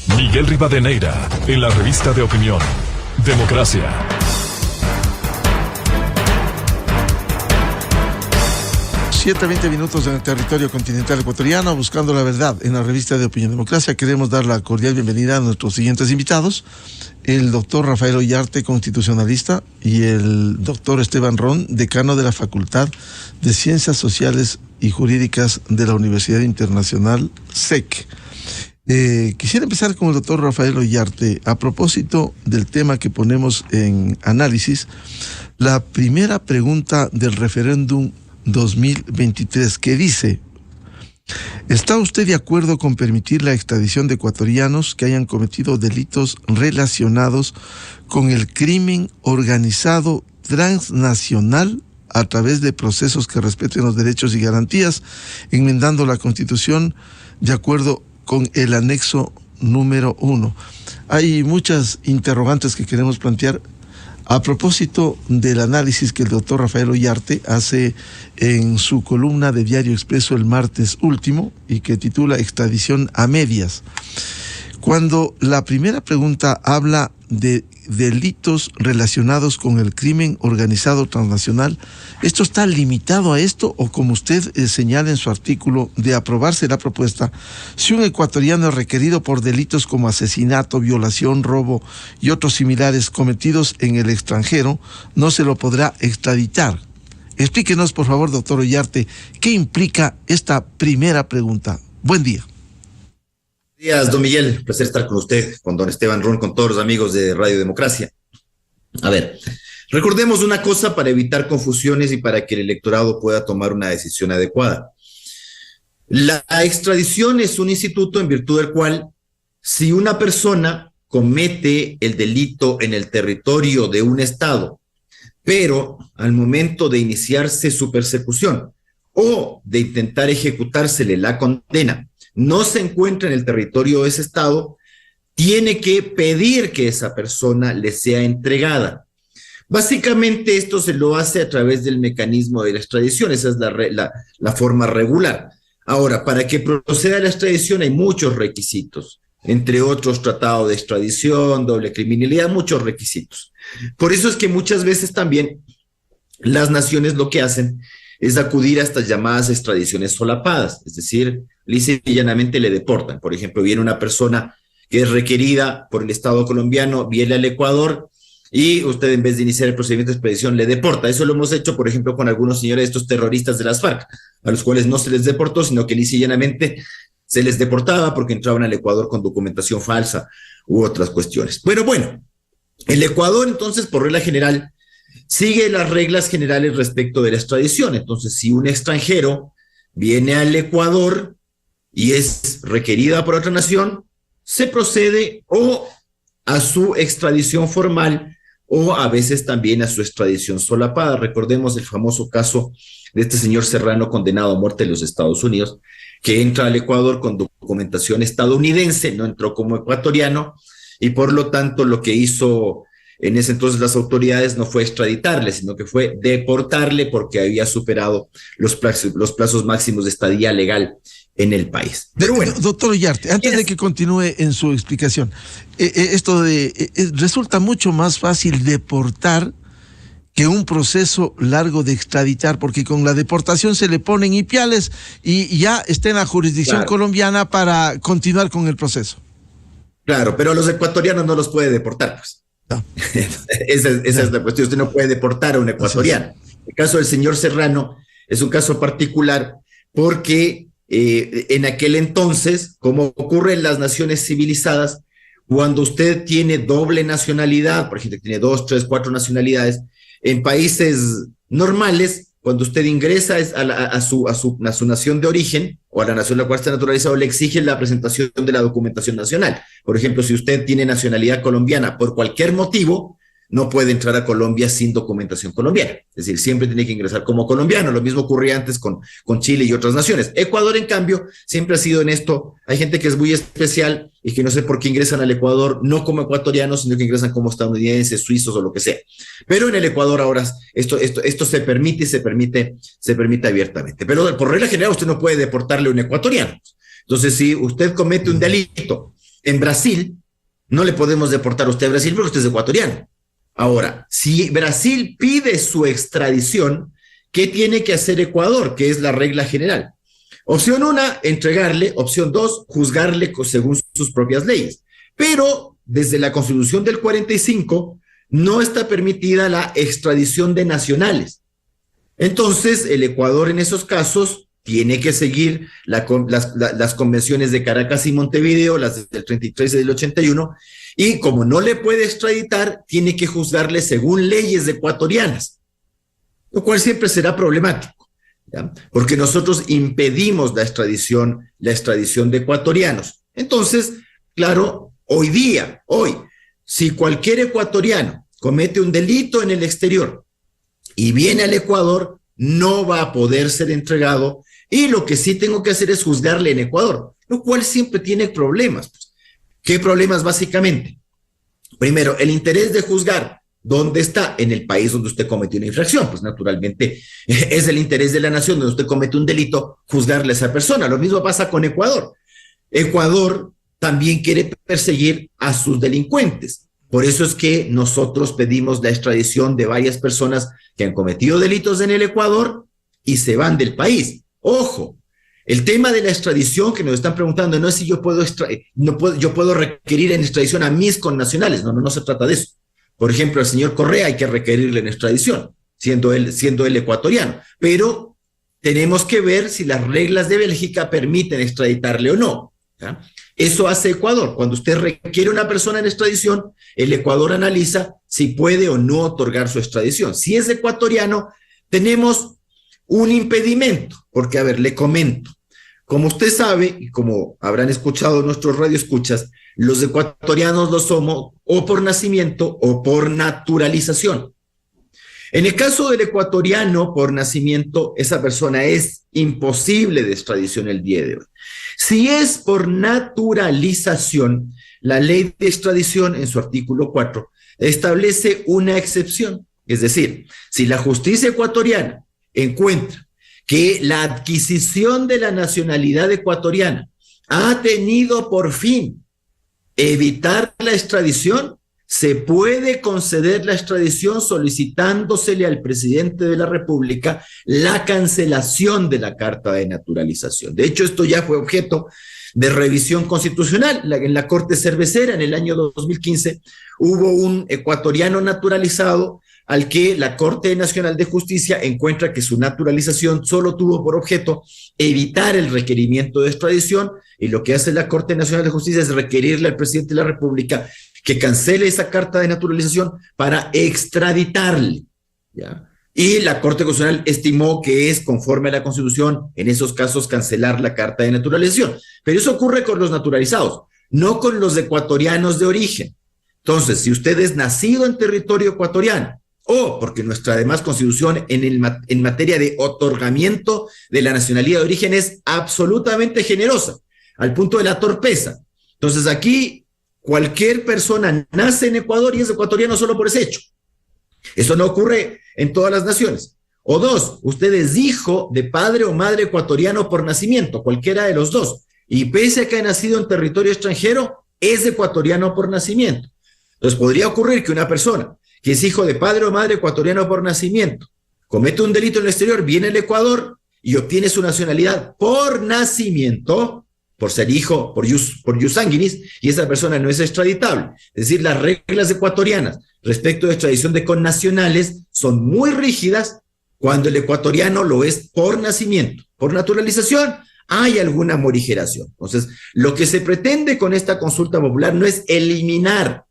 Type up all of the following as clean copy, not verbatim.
Miguel Rivadeneira, en la revista de opinión, Democracia. 7:20 minutos en el territorio continental ecuatoriano, buscando la verdad en la revista de opinión Democracia. Queremos dar la cordial bienvenida a nuestros siguientes invitados: el doctor Rafael Ollarte, constitucionalista, y el doctor Esteban Ron, decano de la Facultad de Ciencias Sociales y Jurídicas de la Universidad Internacional SEC. Quisiera empezar con el doctor Rafael Ollarte a propósito del tema que ponemos en análisis, la primera pregunta del referéndum 2023, que dice: ¿está usted de acuerdo con permitir la extradición de ecuatorianos que hayan cometido delitos relacionados con el crimen organizado transnacional a través de procesos que respeten los derechos y garantías, enmendando la Constitución de acuerdo con el anexo número 1? Hay muchas interrogantes que queremos plantear a propósito del análisis que el doctor Rafael Ollarte hace en su columna de Diario Expreso el martes último, y que titula Extradición a medias. Cuando la primera pregunta habla de delitos relacionados con el crimen organizado transnacional, ¿esto está limitado a esto, o, como usted señala en su artículo, de aprobarse la propuesta, si un ecuatoriano es requerido por delitos como asesinato, violación, robo y otros similares cometidos en el extranjero, no se lo podrá extraditar? Explíquenos, por favor, doctor Ollarte, ¿qué implica esta primera pregunta? Buen día. Buenos días, don Miguel. Un placer estar con usted, con don Esteban Ron, con todos los amigos de Radio Democracia. A ver, recordemos una cosa para evitar confusiones y para que el electorado pueda tomar una decisión adecuada. La extradición es un instituto en virtud del cual, si una persona comete el delito en el territorio de un estado, pero al momento de iniciarse su persecución o de intentar ejecutársele la condena, no se encuentra en el territorio de ese estado, tiene que pedir que esa persona le sea entregada. Básicamente esto se lo hace a través del mecanismo de la extradición. Esa es la forma regular. Ahora, para que proceda la extradición hay muchos requisitos, entre otros tratado de extradición, doble criminalidad, muchos requisitos. Por eso es que muchas veces también las naciones lo que hacen es acudir a estas llamadas extradiciones solapadas, es decir, lisa y llanamente le deportan. Por ejemplo, viene una persona que es requerida por el Estado colombiano, viene al Ecuador y usted, en vez de iniciar el procedimiento de extradición, le deporta. Eso lo hemos hecho, por ejemplo, con algunos señores, estos terroristas de las FARC, a los cuales no se les deportó, sino que lisa y llanamente se les deportaba porque entraban al Ecuador con documentación falsa u otras cuestiones. Bueno, el Ecuador, entonces, por regla general, sigue las reglas generales respecto de la extradición. Entonces, si un extranjero viene al Ecuador y es requerida por otra nación, se procede o a su extradición formal o a veces también a su extradición solapada. Recordemos el famoso caso de este señor Serrano, condenado a muerte en los Estados Unidos, que entra al Ecuador con documentación estadounidense, no entró como ecuatoriano, y por lo tanto lo que hizo en ese entonces las autoridades no fue extraditarle, sino que fue deportarle porque había superado los plazos máximos de estadía legal en el país. Pero bueno, doctor Ollarte, antes de que continúe en su explicación, resulta mucho más fácil deportar que un proceso largo de extraditar, porque con la deportación se le ponen ipiales y ya está en la jurisdicción colombiana para continuar con el proceso. Claro, pero a los ecuatorianos no los puede deportar, pues. No. Esa es la cuestión. Usted no puede deportar a un ecuatoriano. El caso del señor Serrano es un caso particular porque en aquel entonces, como ocurre en las naciones civilizadas, cuando usted tiene doble nacionalidad, por ejemplo, tiene 2, 3, 4 nacionalidades, en países normales, cuando usted ingresa a su nación de origen o a la nación en la cual está naturalizado, le exigen la presentación de la documentación nacional. Por ejemplo, si usted tiene nacionalidad colombiana por cualquier motivo, no puede entrar a Colombia sin documentación colombiana. Es decir, siempre tiene que ingresar como colombiano. Lo mismo ocurría antes con Chile y otras naciones. Ecuador, en cambio, siempre ha sido en esto. Hay gente que es muy especial y que no sé por qué ingresan al Ecuador, no como ecuatorianos, sino que ingresan como estadounidenses, suizos o lo que sea. Pero en el Ecuador ahora esto se permite y se permite abiertamente. Pero por regla general usted no puede deportarle a un ecuatoriano. Entonces, si usted comete un delito en Brasil, no le podemos deportar a usted a Brasil porque usted es ecuatoriano. Ahora, si Brasil pide su extradición, ¿qué tiene que hacer Ecuador? Que es la regla general. Opción 1, entregarle. Opción 2, juzgarle según sus propias leyes. Pero desde la Constitución del 45 no está permitida la extradición de nacionales. Entonces, el Ecuador en esos casos tiene que seguir las convenciones de Caracas y Montevideo, las del 33 y del 81, y como no le puede extraditar, tiene que juzgarle según leyes ecuatorianas, lo cual siempre será problemático, ¿ya? Porque nosotros impedimos la extradición de ecuatorianos. Entonces, claro, hoy, si cualquier ecuatoriano comete un delito en el exterior y viene al Ecuador, no va a poder ser entregado, y lo que sí tengo que hacer es juzgarle en Ecuador, lo cual siempre tiene problemas. ¿Qué problemas básicamente? Primero, el interés de juzgar. ¿Dónde está? En el país donde usted cometió una infracción. Pues naturalmente es el interés de la nación donde usted comete un delito, juzgarle a esa persona. Lo mismo pasa con Ecuador. Ecuador también quiere perseguir a sus delincuentes. Por eso es que nosotros pedimos la extradición de varias personas que han cometido delitos en el Ecuador y se van del país. Ojo, el tema de la extradición que nos están preguntando no es si yo puedo requerir en extradición a mis connacionales. No se trata de eso. Por ejemplo, al señor Correa hay que requerirle en extradición, siendo él ecuatoriano. Pero tenemos que ver si las reglas de Bélgica permiten extraditarle o no, ¿ya? Eso hace Ecuador. Cuando usted requiere a una persona en extradición, el Ecuador analiza si puede o no otorgar su extradición. Si es ecuatoriano, tenemos un impedimento, porque, a ver, le comento. Como usted sabe, y como habrán escuchado nuestros radioescuchas, los ecuatorianos lo somos o por nacimiento o por naturalización. En el caso del ecuatoriano por nacimiento, esa persona es imposible de extradición el día de hoy. Si es por naturalización, la ley de extradición en su artículo 4 establece una excepción. Es decir, si la justicia ecuatoriana encuentra que la adquisición de la nacionalidad ecuatoriana ha tenido por fin evitar la extradición, se puede conceder la extradición solicitándosele al presidente de la República la cancelación de la carta de naturalización. De hecho, esto ya fue objeto de revisión constitucional. En la Corte Cervecera, en el año 2015, hubo un ecuatoriano naturalizado al que la Corte Nacional de Justicia encuentra que su naturalización solo tuvo por objeto evitar el requerimiento de extradición, y lo que hace la Corte Nacional de Justicia es requerirle al presidente de la República que cancele esa carta de naturalización para extraditarle, ¿ya? Y la Corte Constitucional estimó que es conforme a la Constitución, en esos casos, cancelar la carta de naturalización. Pero eso ocurre con los naturalizados, no con los ecuatorianos de origen. Entonces, si usted es nacido en territorio ecuatoriano, o porque nuestra además Constitución en materia de otorgamiento de la nacionalidad de origen es absolutamente generosa, al punto de la torpeza. Entonces aquí cualquier persona nace en Ecuador y es ecuatoriano solo por ese hecho. Eso no ocurre en todas las naciones. O dos, usted es hijo de padre o madre ecuatoriano por nacimiento, cualquiera de los dos, y pese a que ha nacido en territorio extranjero, es ecuatoriano por nacimiento. Entonces podría ocurrir que una persona que es hijo de padre o madre ecuatoriano por nacimiento comete un delito en el exterior, viene al Ecuador y obtiene su nacionalidad por nacimiento, por ser hijo, por ius sanguinis, y esa persona no es extraditable. Es decir, las reglas ecuatorianas respecto de extradición de connacionales son muy rígidas cuando el ecuatoriano lo es por nacimiento. Por naturalización hay alguna morigeración. Entonces, lo que se pretende con esta consulta popular no es eliminar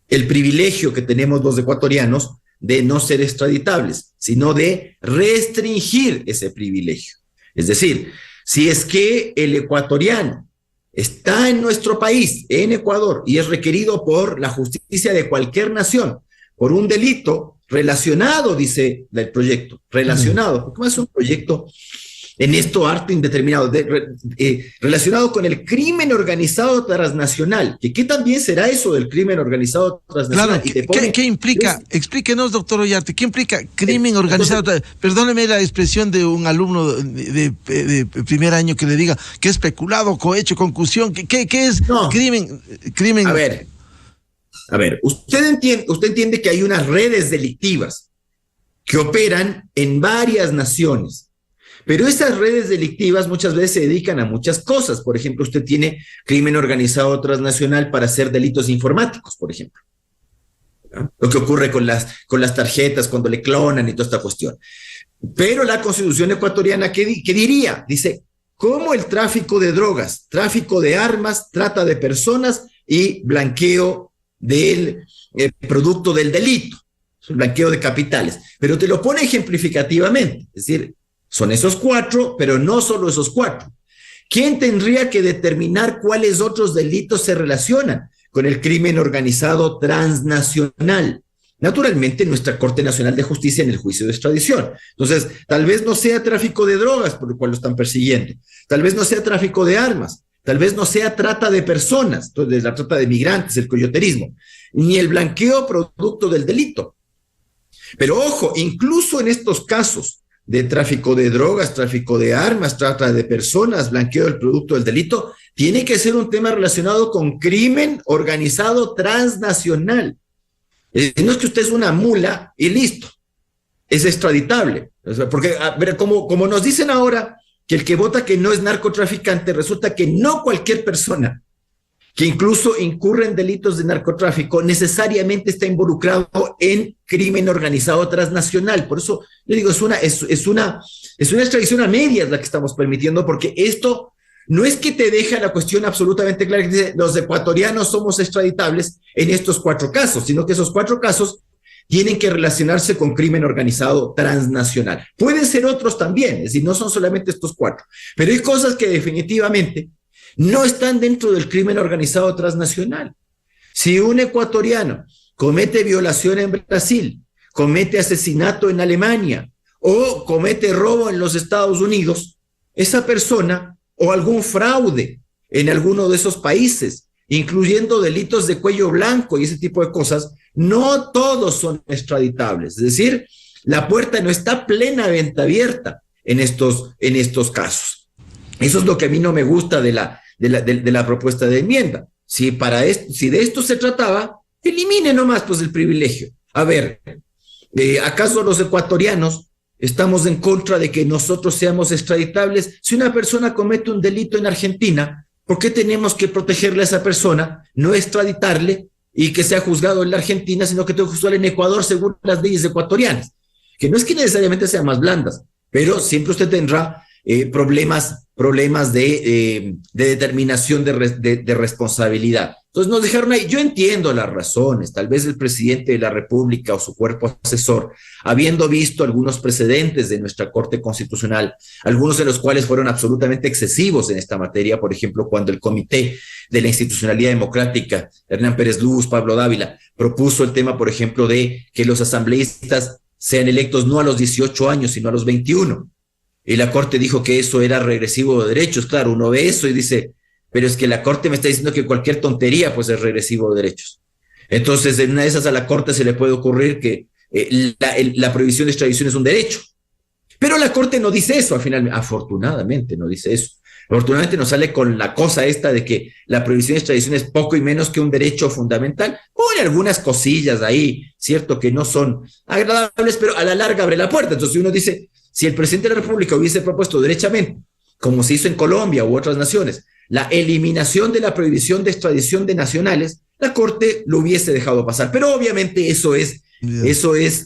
el privilegio que tenemos los ecuatorianos de no ser extraditables, sino de restringir ese privilegio. Es decir, si es que el ecuatoriano está en nuestro país, en Ecuador, y es requerido por la justicia de cualquier nación por un delito relacionado, dice el proyecto, relacionado, porque no es un proyecto en esto harto indeterminado, relacionado con el crimen organizado transnacional. ¿Qué también será eso del crimen organizado transnacional? Claro, ¿qué implica? Explíquenos, doctor Ollarte, ¿qué implica crimen organizado? Perdóneme la expresión de un alumno de primer año que le diga que es peculado, cohecho, concusión. ¿Qué es crimen? A ver, usted entiende que hay unas redes delictivas que operan en varias naciones. Pero esas redes delictivas muchas veces se dedican a muchas cosas. Por ejemplo, usted tiene crimen organizado transnacional para hacer delitos informáticos, por ejemplo. ¿No? Lo que ocurre con las tarjetas cuando le clonan y toda esta cuestión. Pero la Constitución ecuatoriana, ¿qué diría? Dice, ¿cómo el tráfico de drogas, tráfico de armas, trata de personas y blanqueo del producto del delito, blanqueo de capitales? Pero te lo pone ejemplificativamente, es decir, son esos 4, pero no solo esos 4. ¿Quién tendría que determinar cuáles otros delitos se relacionan con el crimen organizado transnacional? Naturalmente, nuestra Corte Nacional de Justicia en el juicio de extradición. Entonces, tal vez no sea tráfico de drogas por lo cual lo están persiguiendo, tal vez no sea tráfico de armas, tal vez no sea trata de personas, entonces la trata de migrantes, el coyoterismo, ni el blanqueo producto del delito. Pero ojo, incluso en estos casos de tráfico de drogas, tráfico de armas, trata de personas, blanqueo del producto del delito, tiene que ser un tema relacionado con crimen organizado transnacional. No es que usted es una mula y listo, es extraditable. Porque, a ver, como nos dicen ahora que el que vota que no es narcotraficante, resulta que no cualquier persona que incluso incurre en delitos de narcotráfico necesariamente está involucrado en crimen organizado transnacional. Por eso yo digo, es una extradición a medias la que estamos permitiendo, porque esto no es que te deja la cuestión absolutamente clara que dice los ecuatorianos somos extraditables en estos 4 casos, sino que esos 4 casos tienen que relacionarse con crimen organizado transnacional. Pueden ser otros también, es decir, no son solamente estos 4, pero hay cosas que definitivamente no están dentro del crimen organizado transnacional. Si un ecuatoriano comete violación en Brasil, comete asesinato en Alemania o comete robo en los Estados Unidos, esa persona o algún fraude en alguno de esos países, incluyendo delitos de cuello blanco y ese tipo de cosas, no todos son extraditables. Es decir, la puerta no está plenamente abierta en estos casos. Eso es lo que a mí no me gusta de la propuesta de enmienda. Si de esto se trataba, elimine nomás pues el privilegio. A ver, ¿acaso los ecuatorianos estamos en contra de que nosotros seamos extraditables? Si una persona comete un delito en Argentina, ¿por qué tenemos que protegerle a esa persona, no extraditarle y que sea juzgado en la Argentina, sino que tengo que juzgarle en Ecuador según las leyes ecuatorianas? Que no es que necesariamente sean más blandas, pero siempre usted tendrá problemas de determinación de responsabilidad. Entonces nos dejaron ahí. Yo entiendo las razones. Tal vez el presidente de la República o su cuerpo asesor, habiendo visto algunos precedentes de nuestra Corte Constitucional, algunos de los cuales fueron absolutamente excesivos en esta materia, por ejemplo, cuando el Comité de la Institucionalidad Democrática, Hernán Pérez Luz, Pablo Dávila, propuso el tema, por ejemplo, de que los asambleístas sean electos no a los 18 años, sino a los 21. Y la Corte dijo que eso era regresivo de derechos. Claro, uno ve eso y dice, pero es que la Corte me está diciendo que cualquier tontería pues es regresivo de derechos. Entonces, en una de esas a la Corte se le puede ocurrir que la prohibición de extradición es un derecho. Pero la Corte no dice eso, al final, afortunadamente no dice eso. Afortunadamente nos sale con la cosa esta de que la prohibición de extradición es poco y menos que un derecho fundamental. Pone algunas cosillas ahí, cierto, que no son agradables, pero a la larga abre la puerta. Entonces uno dice, si el presidente de la República hubiese propuesto derechamente, como se hizo en Colombia u otras naciones, la eliminación de la prohibición de extradición de nacionales, la Corte lo hubiese dejado pasar. Pero obviamente eso es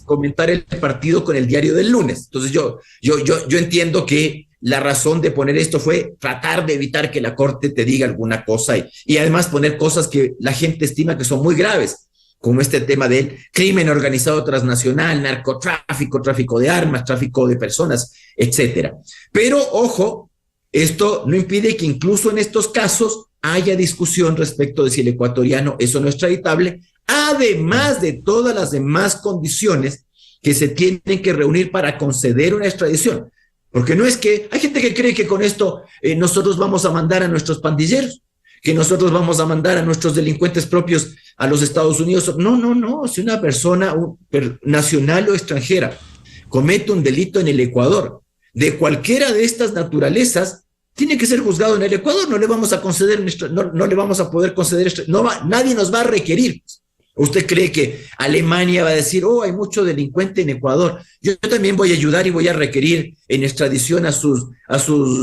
comentar el partido con el diario del lunes. Entonces yo entiendo que la razón de poner esto fue tratar de evitar que la Corte te diga alguna cosa y además poner cosas que la gente estima que son muy graves, como este tema del crimen organizado transnacional, narcotráfico, tráfico de armas, tráfico de personas, etcétera. Pero, ojo, esto no impide que incluso en estos casos haya discusión respecto de si el ecuatoriano es o no extraditable, además de todas las demás condiciones que se tienen que reunir para conceder una extradición. Porque no es que hay gente que cree que con esto nosotros vamos a mandar a nuestros pandilleros, que nosotros vamos a mandar a nuestros delincuentes propios a los Estados Unidos. No, no, no. Si una persona nacional o extranjera comete un delito en el Ecuador, de cualquiera de estas naturalezas, tiene que ser juzgado en el Ecuador. No le vamos a conceder, no le vamos a poder conceder, nadie nos va a requerir. ¿Usted cree que Alemania va a decir, oh, hay mucho delincuente en Ecuador, yo también voy a ayudar y voy a requerir en extradición a sus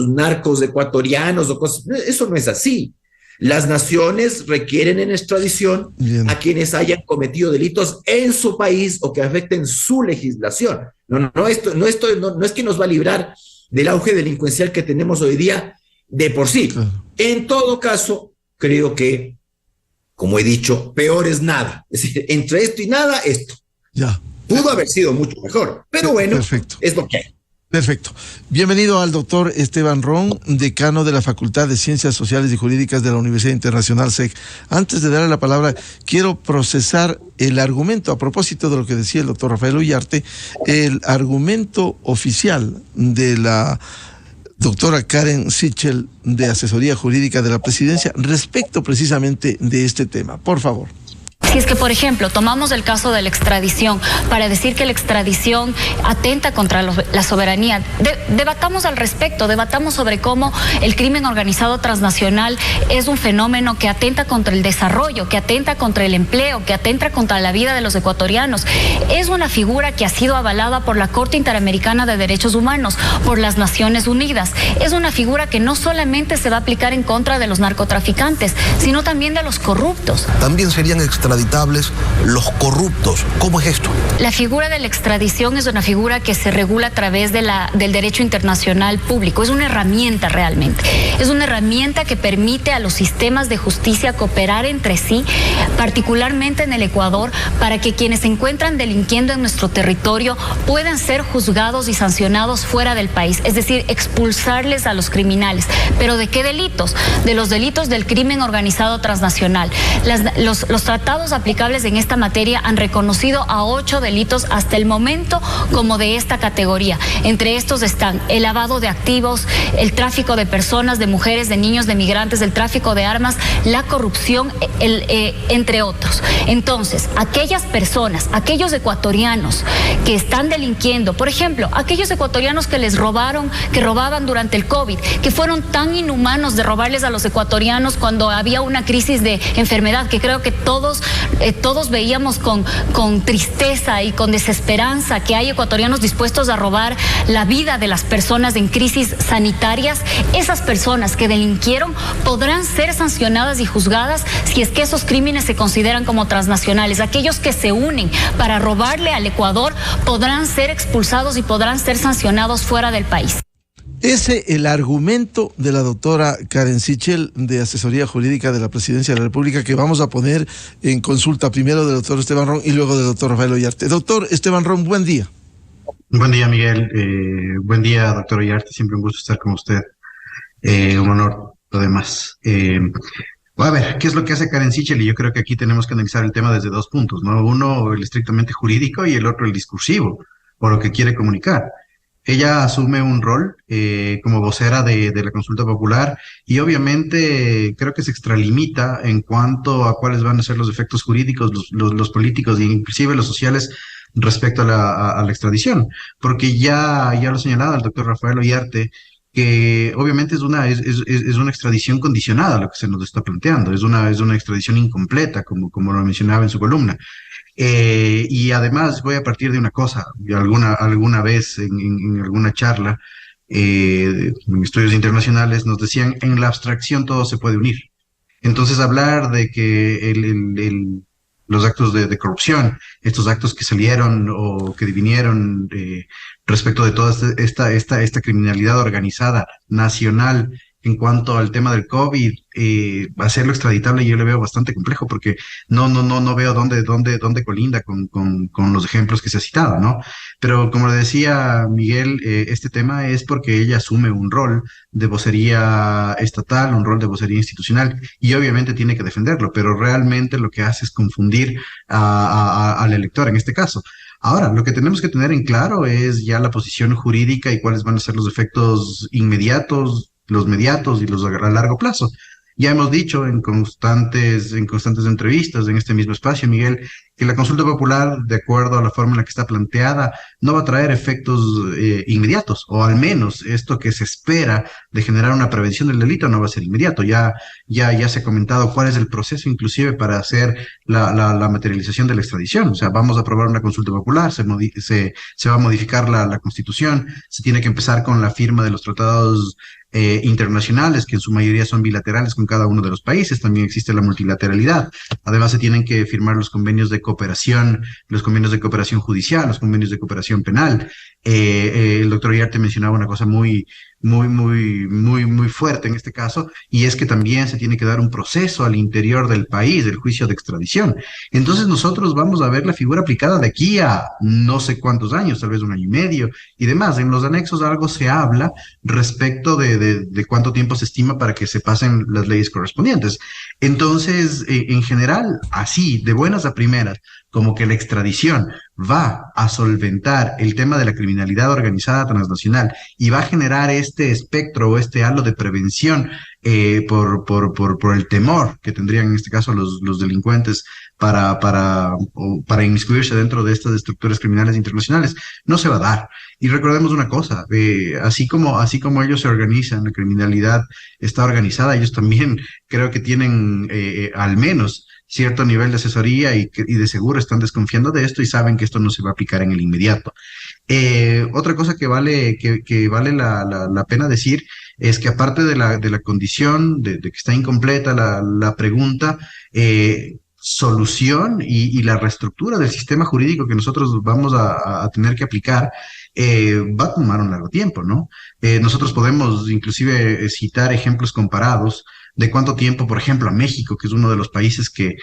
narcos ecuatorianos o cosas? Eso no es así. Las naciones requieren en extradición a quienes hayan cometido delitos en su país o que afecten su legislación. No es que nos va a librar del auge delincuencial que tenemos hoy día de por sí. En todo caso, creo que, como he dicho, peor es nada. Es decir, entre esto y nada, esto. Ya. Pudo haber sido mucho mejor, pero bueno, perfecto. Es lo que hay. Perfecto. Bienvenido al doctor Esteban Ron, decano de la Facultad de Ciencias Sociales y Jurídicas de la Universidad Internacional SEC. Antes de darle la palabra, quiero procesar el argumento, a propósito de lo que decía el doctor Rafael Uyarte, el argumento oficial de la doctora Karen Sichel de Asesoría Jurídica de la Presidencia respecto precisamente de este tema. Por favor. Si es que, por ejemplo, tomamos el caso de la extradición para decir que la extradición atenta contra la soberanía, debatamos al respecto, debatamos sobre cómo el crimen organizado transnacional es un fenómeno que atenta contra el desarrollo, que atenta contra el empleo, que atenta contra la vida de los ecuatorianos. Es una figura que ha sido avalada por la Corte Interamericana de Derechos Humanos, por las Naciones Unidas. Es una figura que no solamente se va a aplicar en contra de los narcotraficantes, sino también de los corruptos. También serían extraditables los corruptos. ¿Cómo es esto? La figura de la extradición es una figura que se regula a través del derecho internacional público. Es una herramienta realmente. Es una herramienta que permite a los sistemas de justicia cooperar entre sí, particularmente en el Ecuador, para que quienes se encuentran delinquiendo en nuestro territorio puedan ser juzgados y sancionados fuera del país. Es decir, expulsarles a los criminales. ¿Pero de qué delitos? De los delitos del crimen organizado transnacional. Los tratados aplicables en esta materia han reconocido a 8 delitos hasta el momento como de esta categoría. Entre estos están el lavado de activos, el tráfico de personas, de mujeres, de niños, de migrantes, el tráfico de armas, la corrupción, entre otros. Entonces, aquellas personas, aquellos ecuatorianos que están delinquiendo, por ejemplo, aquellos ecuatorianos que robaban durante el COVID, que fueron tan inhumanos de robarles a los ecuatorianos cuando había una crisis de enfermedad, que creo que todos veíamos con tristeza y con desesperanza que hay ecuatorianos dispuestos a robar la vida de las personas en crisis sanitarias. Esas personas que delinquieron podrán ser sancionadas y juzgadas si es que esos crímenes se consideran como transnacionales. Aquellos que se unen para robarle al Ecuador podrán ser expulsados y podrán ser sancionados fuera del país. Ese el argumento de la doctora Karen Sichel de Asesoría Jurídica de la Presidencia de la República, que vamos a poner en consulta primero del doctor Esteban Ron y luego del doctor Rafael Uyarte. Doctor Esteban Ron, buen día. Buen día, Miguel. Buen día, doctor Uyarte. Siempre un gusto estar con usted. Un honor, lo demás. A ver, ¿qué es lo que hace Karen Sichel? Y yo creo que aquí tenemos que analizar el tema desde 2 puntos, ¿no? Uno, el estrictamente jurídico, y el otro, el discursivo, o lo que quiere comunicar. Ella asume un rol como vocera de la consulta popular y obviamente creo que se extralimita en cuanto a cuáles van a ser los efectos jurídicos, los políticos e inclusive los sociales respecto a la extradición, porque ya lo señalaba el doctor Rafael Uyarte, que obviamente es una extradición condicionada a lo que se nos está planteando, es una extradición incompleta, como lo mencionaba en su columna. Y además voy a partir de una cosa, alguna vez en alguna charla en estudios internacionales nos decían, en la abstracción todo se puede unir. Entonces hablar de que los actos de corrupción, estos actos que salieron o que divinieron respecto de toda esta criminalidad organizada nacional en cuanto al tema del COVID, hacerlo extraditable yo le veo bastante complejo porque no veo dónde colinda con los ejemplos que se ha citado, ¿no? Pero como le decía Miguel, este tema es porque ella asume un rol de vocería estatal, un rol de vocería institucional y obviamente tiene que defenderlo, pero realmente lo que hace es confundir al elector en este caso. Ahora, lo que tenemos que tener en claro es ya la posición jurídica y cuáles van a ser los efectos inmediatos, los mediatos y los a largo plazo. Ya hemos dicho en constantes entrevistas en este mismo espacio, Miguel, que la consulta popular, de acuerdo a la forma en la que está planteada, no va a traer efectos inmediatos, o al menos esto que se espera de generar una prevención del delito no va a ser inmediato. Ya se ha comentado cuál es el proceso inclusive para hacer la materialización de la extradición. O sea, vamos a aprobar una consulta popular, se va a modificar la Constitución, se tiene que empezar con la firma de los tratados internacionales, que en su mayoría son bilaterales con cada uno de los países. También existe la multilateralidad. Además, se tienen que firmar los convenios de cooperación judicial, los convenios de cooperación penal. El doctor Iriarte mencionaba una cosa muy fuerte en este caso, y es que también se tiene que dar un proceso al interior del país, del juicio de extradición. Entonces nosotros vamos a ver la figura aplicada de aquí a no sé cuántos años, tal vez 1 año y medio y demás. En los anexos algo se habla respecto de cuánto tiempo se estima para que se pasen las leyes correspondientes. Entonces, en general, así, de buenas a primeras, como que la extradición va a solventar el tema de la criminalidad organizada transnacional y va a generar este espectro o este halo de prevención por el temor que tendrían en este caso los delincuentes para inmiscuirse dentro de estas estructuras criminales internacionales, no se va a dar. Y recordemos una cosa, así como ellos se organizan, la criminalidad está organizada, ellos también creo que tienen al menos cierto nivel de asesoría y de seguro están desconfiando de esto y saben que esto no se va a aplicar en el inmediato. Otra cosa que vale la pena decir es que aparte de la condición de que está incompleta la pregunta, solución y la reestructura del sistema jurídico que nosotros vamos a tener que aplicar va a tomar un largo tiempo, ¿no? Nosotros podemos inclusive citar ejemplos comparados de cuánto tiempo, por ejemplo, a México, que es uno de los países que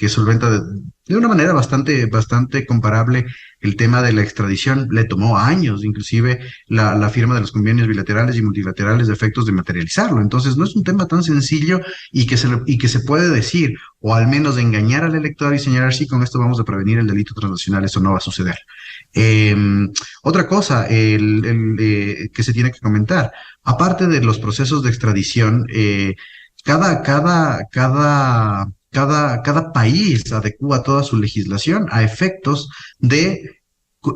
solventa de una manera bastante comparable el tema de la extradición, le tomó años, inclusive la firma de los convenios bilaterales y multilaterales de efectos de materializarlo. Entonces, no es un tema tan sencillo y que se puede decir, o al menos engañar al elector y señalar, sí, con esto vamos a prevenir el delito transnacional, eso no va a suceder. Otra cosa que se tiene que comentar, aparte de los procesos de extradición, cada país adecúa toda su legislación a efectos de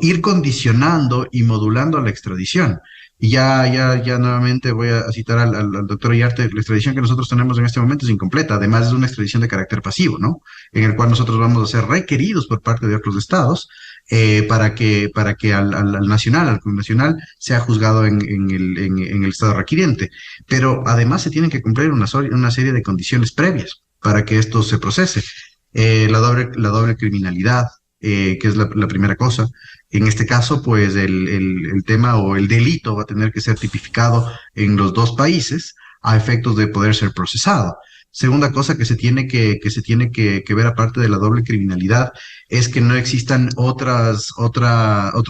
ir condicionando y modulando la extradición. Y ya nuevamente voy a citar al doctor Iriarte, la extradición que nosotros tenemos en este momento es incompleta, además es una extradición de carácter pasivo, ¿no? En el cual nosotros vamos a ser requeridos por parte de otros estados para que al nacional sea juzgado en el estado requiriente. Pero además se tienen que cumplir una serie de condiciones previas para que esto se procese. La doble criminalidad, que es la primera cosa. En este caso, pues el tema o el delito va a tener que ser tipificado en los dos países a efectos de poder ser procesado. Segunda cosa que se tiene que ver aparte de la doble criminalidad es que no existan otros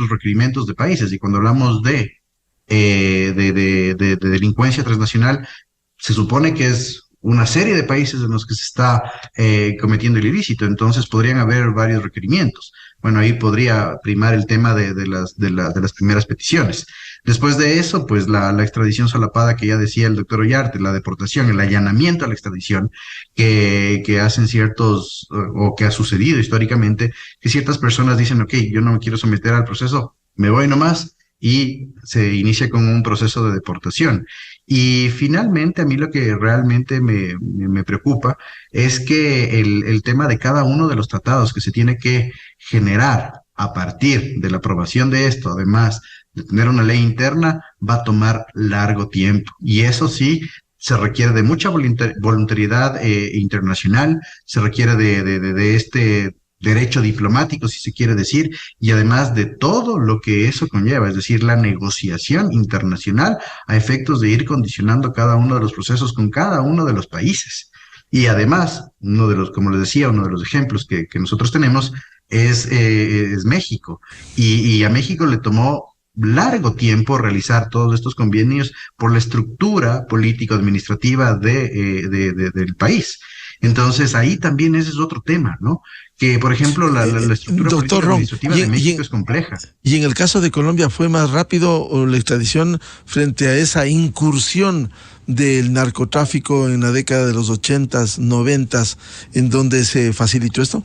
requerimientos de países. Y cuando hablamos de delincuencia transnacional, se supone que es una serie de países en los que se está cometiendo el ilícito, entonces podrían haber varios requerimientos. Bueno, ahí podría primar el tema de las primeras peticiones. Después de eso, pues la extradición solapada que ya decía el doctor Iriarte, la deportación, el allanamiento a la extradición que hacen ciertos, o que ha sucedido históricamente, que ciertas personas dicen, ok, yo no me quiero someter al proceso, me voy nomás, y se inicia con un proceso de deportación. Y finalmente, a mí lo que realmente me preocupa es que el tema de cada uno de los tratados que se tiene que generar a partir de la aprobación de esto, además de tener una ley interna, va a tomar largo tiempo. Y eso sí, se requiere de mucha voluntariedad internacional, se requiere de este derecho diplomático, si se quiere decir, y además de todo lo que eso conlleva, es decir, la negociación internacional a efectos de ir condicionando cada uno de los procesos con cada uno de los países. Y además, como les decía, uno de los ejemplos que nosotros tenemos es México. Y a México le tomó largo tiempo realizar todos estos convenios por la estructura político-administrativa del país. Entonces, ahí también ese es otro tema, ¿no? Que, por ejemplo, la estructura política administrativa de México es compleja. Y en el caso de Colombia, ¿fue más rápido la extradición frente a esa incursión del narcotráfico en la década de los 80s, 90s, en donde se facilitó esto?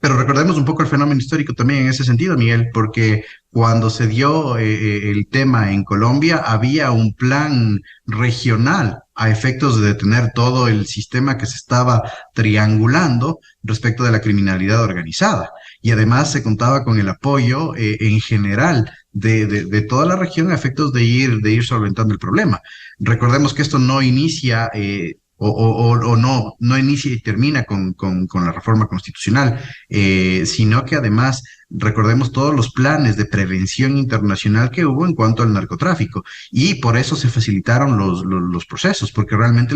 Pero recordemos un poco el fenómeno histórico también en ese sentido, Miguel, porque cuando se dio el tema en Colombia, había un plan regional a efectos de detener todo el sistema que se estaba triangulando respecto de la criminalidad organizada. Y además se contaba con el apoyo en general de toda la región a efectos de ir solventando el problema. Recordemos que esto no inicia no inicia y termina con la reforma constitucional, sino que además recordemos todos los planes de prevención internacional que hubo en cuanto al narcotráfico, y por eso se facilitaron los procesos, porque realmente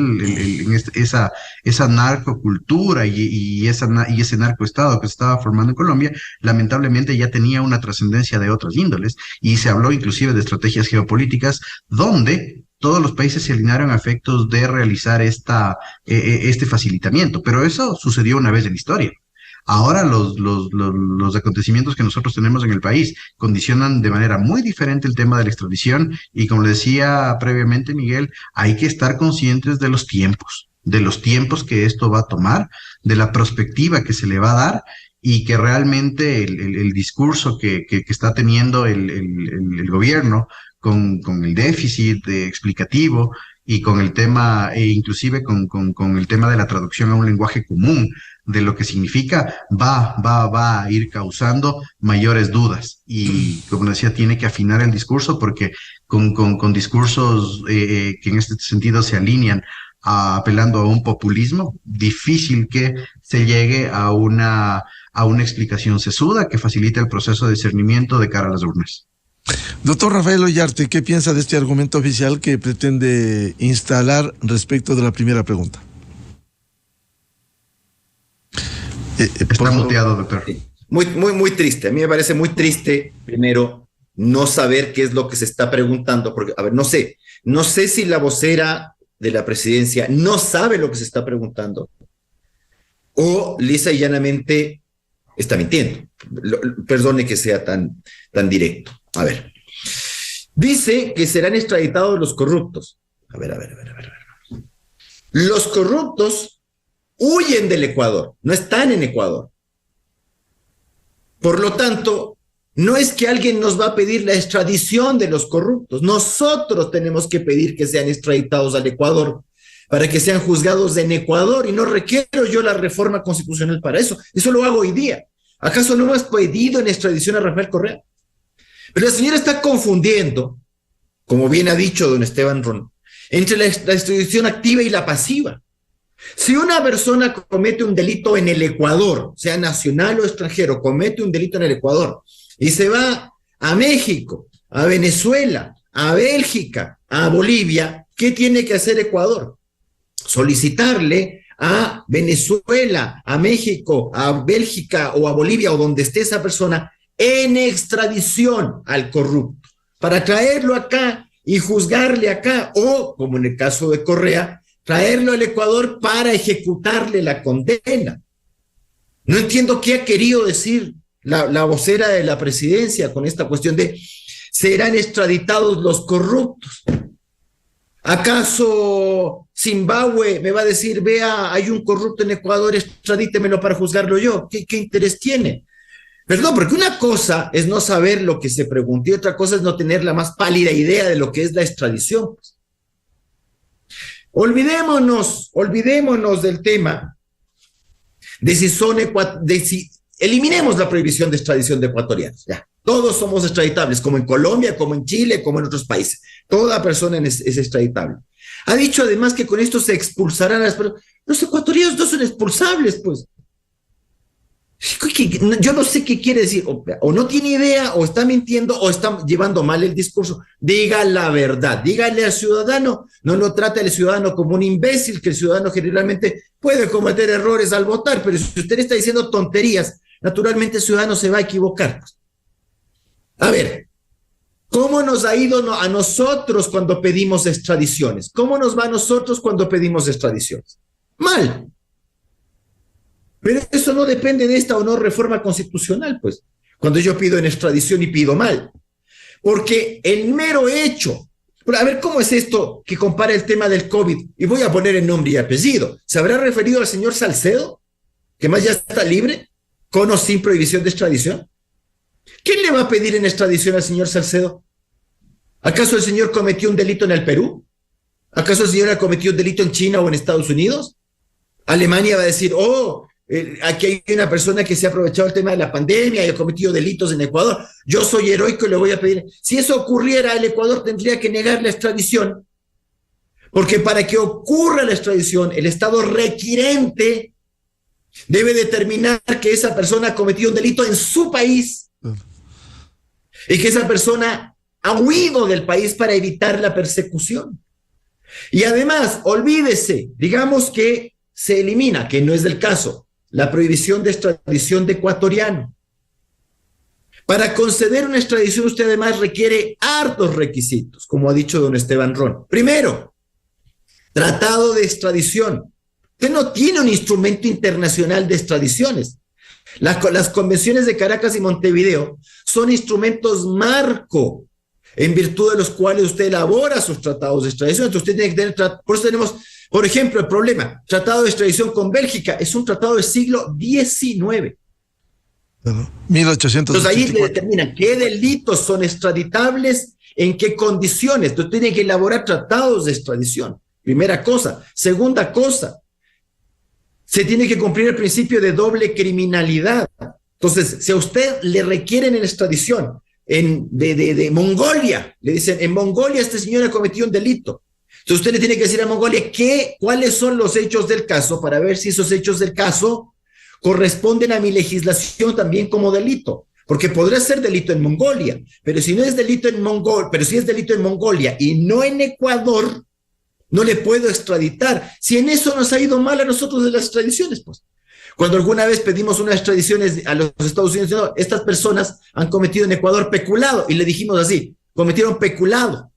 esa narcocultura y ese narcoestado que se estaba formando en Colombia, lamentablemente ya tenía una trascendencia de otras índoles, y se habló inclusive de estrategias geopolíticas donde todos los países se alinearon a efectos de realizar este facilitamiento, pero eso sucedió una vez en la historia. Ahora los acontecimientos que nosotros tenemos en el país condicionan de manera muy diferente el tema de la extradición, y como le decía previamente Miguel, hay que estar conscientes de los tiempos que esto va a tomar, de la perspectiva que se le va a dar, y que realmente el discurso que está teniendo el gobierno con el déficit explicativo y con el tema, e inclusive con el tema de la traducción a un lenguaje común de lo que significa, va a ir causando mayores dudas. Y como decía, tiene que afinar el discurso, porque con discursos que en este sentido se alinean apelando a un populismo, difícil que se llegue a una explicación sesuda que facilite el proceso de discernimiento de cara a las urnas. Doctor Rafael Ollarte, ¿qué piensa de este argumento oficial que pretende instalar respecto de la primera pregunta? Está muteado, doctor. Muy triste. A mí me parece muy triste, primero, no saber qué es lo que se está preguntando, porque, a ver, no sé si la vocera de la presidencia no sabe lo que se está preguntando, o lisa y llanamente está mintiendo. Perdone que sea tan directo. A ver, dice que serán extraditados los corruptos. A ver. Los corruptos huyen del Ecuador, no están en Ecuador. Por lo tanto, no es que alguien nos va a pedir la extradición de los corruptos. Nosotros tenemos que pedir que sean extraditados al Ecuador para que sean juzgados en Ecuador, y no requiero yo la reforma constitucional para eso. Eso lo hago hoy día. ¿Acaso no hemos pedido en extradición a Rafael Correa? Pero la señora está confundiendo, como bien ha dicho don Esteban Ron, entre la extradición activa y la pasiva. Si una persona comete un delito en el Ecuador, sea nacional o extranjero, comete un delito en el Ecuador y se va a México, a Venezuela, a Bélgica, a Bolivia, ¿qué tiene que hacer Ecuador? Solicitarle a Venezuela, a México, a Bélgica o a Bolivia, o donde esté esa persona, en extradición al corrupto, para traerlo acá y juzgarle acá, o, como en el caso de Correa, traerlo al Ecuador para ejecutarle la condena. No entiendo qué ha querido decir la vocera de la presidencia con esta cuestión de serán extraditados los corruptos. ¿Acaso Zimbabue me va a decir, vea, hay un corrupto en Ecuador, extradítemelo para juzgarlo yo? ¿Qué interés tiene? Perdón, porque una cosa es no saber lo que se preguntó y otra cosa es no tener la más pálida idea de lo que es la extradición. Olvidémonos del tema de si eliminemos la prohibición de extradición de ecuatorianos. Ya, todos somos extraditables, como en Colombia, como en Chile, como en otros países. Toda persona es extraditable. Ha dicho además que con esto se expulsarán a las personas. Los ecuatorianos no son expulsables, pues. Yo no sé qué quiere decir, o no tiene idea, o está mintiendo, o está llevando mal el discurso. Diga la verdad, dígale al ciudadano, no lo trate al ciudadano como un imbécil, que el ciudadano generalmente puede cometer errores al votar, pero si usted está diciendo tonterías, naturalmente el ciudadano se va a equivocar. A ver, ¿cómo nos ha ido a nosotros cuando pedimos extradiciones? ¿Cómo nos va a nosotros cuando pedimos extradiciones? Mal. Pero eso no depende de esta o no reforma constitucional, pues. Cuando yo pido en extradición y pido mal. Porque el mero hecho, a ver, ¿cómo es esto que compara el tema del COVID? Y voy a poner el nombre y apellido. ¿Se habrá referido al señor Salcedo? Que más ya está libre, con o sin prohibición de extradición. ¿Quién le va a pedir en extradición al señor Salcedo? ¿Acaso el señor cometió un delito en el Perú? ¿Acaso el señor ha cometido un delito en China o en Estados Unidos? Alemania va a decir, aquí hay una persona que se ha aprovechado el tema de la pandemia y ha cometido delitos en Ecuador. Yo soy heroico y le voy a pedir. Si eso ocurriera, el Ecuador tendría que negar la extradición, porque para que ocurra la extradición, el Estado requirente debe determinar que esa persona ha cometido un delito en su país y que esa persona ha huido del país para evitar la persecución. Y además, olvídese, digamos que se elimina, que no es del caso, la prohibición de extradición de ecuatoriano. Para conceder una extradición usted además requiere hartos requisitos, como ha dicho don Esteban Ron. Primero, tratado de extradición. Usted no tiene un instrumento internacional de extradiciones. Las convenciones de Caracas y Montevideo son instrumentos marco en virtud de los cuales usted elabora sus tratados de extradición. Entonces usted tiene que tener, por eso tenemos, por ejemplo, el problema, tratado de extradición con Bélgica, es un tratado del siglo XIX. 1884. Entonces ahí le determinan qué delitos son extraditables, en qué condiciones. Entonces tiene que elaborar tratados de extradición. Primera cosa. Segunda cosa, se tiene que cumplir el principio de doble criminalidad. Entonces, si a usted le requieren en extradición de Mongolia, le dicen, en Mongolia este señor ha cometido un delito. Entonces usted le tiene que decir a Mongolia cuáles son los hechos del caso para ver si esos hechos del caso corresponden a mi legislación también como delito. Porque podría ser delito en Mongolia, pero si no es delito en Mongolia, pero si es delito en Mongolia y no en Ecuador, no le puedo extraditar. Si en eso nos ha ido mal a nosotros de las extradiciones, pues. Cuando alguna vez pedimos unas extradiciones a los Estados Unidos, no, estas personas han cometido en Ecuador peculado, y le dijimos así, cometieron peculado.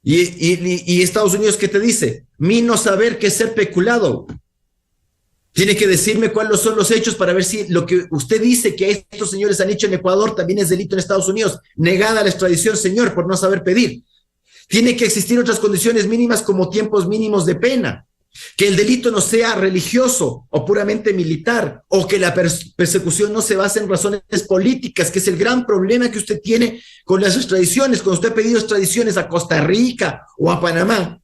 Y Estados Unidos, ¿qué te dice? Mi no saber qué es ser peculado. Tiene que decirme cuáles son los hechos para ver si lo que usted dice que estos señores han hecho en Ecuador también es delito en Estados Unidos. Negada la extradición, señor, por no saber pedir. Tiene que existir otras condiciones mínimas como tiempos mínimos de pena, que el delito no sea religioso o puramente militar, o que la persecución no se base en razones políticas, que es el gran problema que usted tiene con las extradiciones. Cuando usted ha pedido extradiciones a Costa Rica o a Panamá,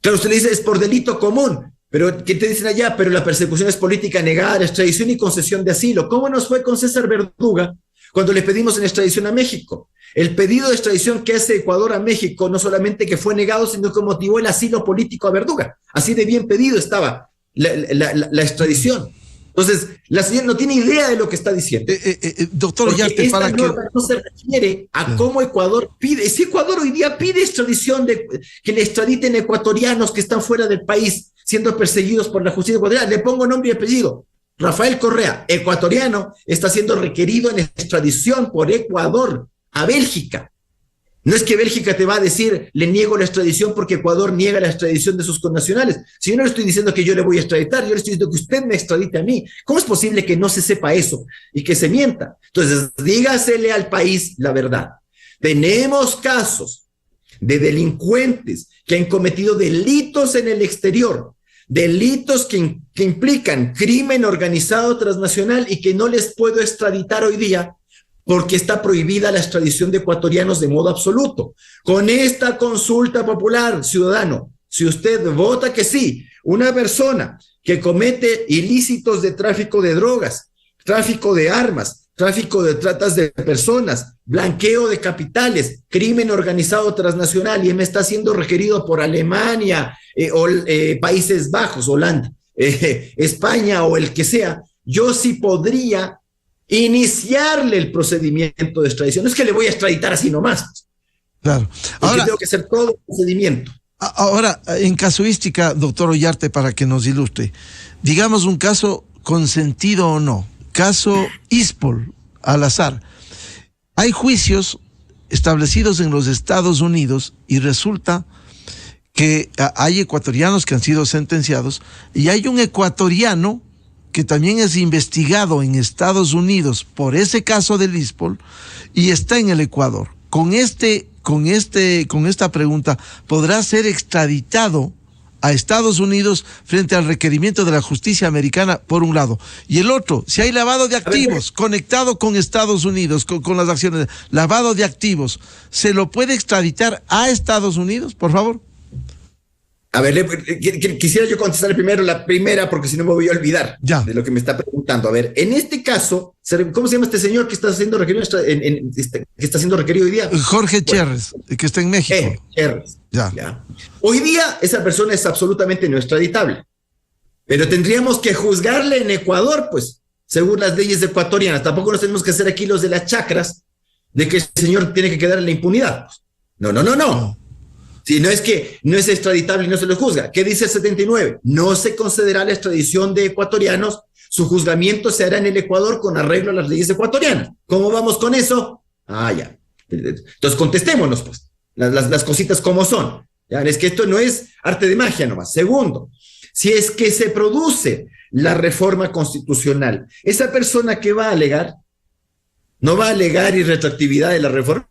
claro, usted le dice es por delito común, pero ¿qué te dicen allá? Pero la persecución es política, negada la extradición y concesión de asilo. ¿Cómo nos fue con César Verduga cuando le pedimos en extradición a México? El pedido de extradición que hace Ecuador a México no solamente que fue negado, sino que motivó el asilo político a Verduga. Así de bien pedido estaba la extradición. Entonces, la señora no tiene idea de lo que está diciendo. Doctor Ollarte, para que no se refiere a cómo Ecuador pide. Si Ecuador hoy día pide extradición que le extraditen ecuatorianos que están fuera del país siendo perseguidos por la justicia ecuatoriana, le pongo nombre y apellido. Rafael Correa, ecuatoriano, está siendo requerido en extradición por Ecuador a Bélgica. No es que Bélgica te va a decir, le niego la extradición porque Ecuador niega la extradición de sus connacionales. Si yo no le estoy diciendo que yo le voy a extraditar, yo le estoy diciendo que usted me extradite a mí. ¿Cómo es posible que no se sepa eso y que se mienta? Entonces, dígasele al país la verdad. Tenemos casos de delincuentes que han cometido delitos en el exterior, delitos que implican crimen organizado transnacional y que no les puedo extraditar hoy día porque está prohibida la extradición de ecuatorianos de modo absoluto. Con esta consulta popular, ciudadano, si usted vota que sí, una persona que comete ilícitos de tráfico de drogas, tráfico de armas, tráfico de tratas de personas, blanqueo de capitales, crimen organizado transnacional, y me está siendo requerido por Alemania o Países Bajos, Holanda, España o el que sea, yo sí podría iniciarle el procedimiento de extradición. No es que le voy a extraditar así nomás. Claro. Ahora tengo que hacer todo el procedimiento. Ahora, en casuística, doctor Ollarte, para que nos ilustre, digamos un caso consentido o no, caso Ispol, al azar. Hay juicios establecidos en los Estados Unidos y resulta que hay ecuatorianos que han sido sentenciados y hay un ecuatoriano que también es investigado en Estados Unidos por ese caso del ISPOL y está en el Ecuador. Con esta pregunta, ¿podrá ser extraditado a Estados Unidos frente al requerimiento de la justicia americana, por un lado? Y el otro, si hay lavado de activos conectado con Estados Unidos, con las acciones, lavado de activos, ¿se lo puede extraditar a Estados Unidos, por favor? A ver, quisiera yo contestar primero la primera, porque si no me voy a olvidar de lo que me está preguntando. A ver, en este caso, ¿cómo se llama este señor que está siendo requerido, que está siendo requerido hoy día? Jorge Cherres, que está en México. Cherres. Ya. Hoy día esa persona es absolutamente no extraditable, pero tendríamos que juzgarle en Ecuador, pues, según las leyes ecuatorianas. Tampoco nos tenemos que hacer aquí los de las chacras de que el señor tiene que quedar en la impunidad. Pues. No. Si no es que no es extraditable y no se lo juzga. ¿Qué dice el 79? No se concederá la extradición de ecuatorianos. Su juzgamiento se hará en el Ecuador con arreglo a las leyes ecuatorianas. ¿Cómo vamos con eso? Ya. Entonces contestémonos, pues, las cositas como son. ¿Ya? Es que esto no es arte de magia nomás. Segundo, si es que se produce la reforma constitucional, esa persona que va a alegar, ¿no va a alegar irretroactividad de la reforma?